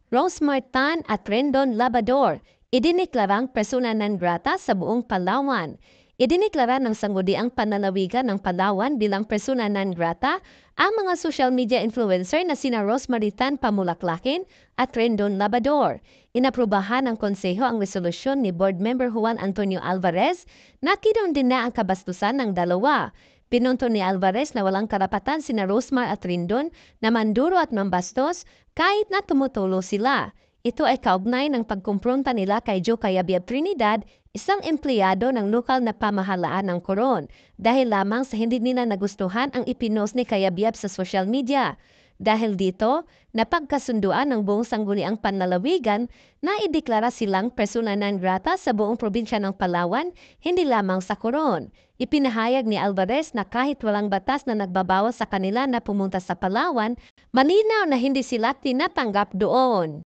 Rose Martin at Rendon Labrador, idiniklarang persona non grata sa buong Palawan. Idiniklara ng sangguniang panlalawigan ng Palawan bilang persona non grata ang mga social media influencer na sina Rose Martin Pamulaklakin at Rendon Labrador. Inaprubahan ng konseho ang resolusyon ni Board Member Juan Antonio Alvarez na kinondena na ang kabastusan ng dalawa. Pinunto ni Alvarez na walang karapatan sina Rosemar at Rendon na manduro at mambastos kahit na tumutulo sila. Ito ay kaugnay ng pagkumpronta nila kay Joe Cayabyab Trinidad, isang empleyado ng lokal na pamahalaan ng Coron, dahil lamang sa hindi nila nagustuhan ang ipinost ni Cayabyab sa social media. Dahil dito, napagkasunduan ng buong sangguniang panlalawigan na ideklara silang persona non grata sa buong probinsya ng Palawan, hindi lamang sa Coron. Ipinahayag ni Alvarez na kahit walang batas na nagbabawas sa kanila na pumunta sa Palawan, malinaw na hindi sila tinatanggap doon.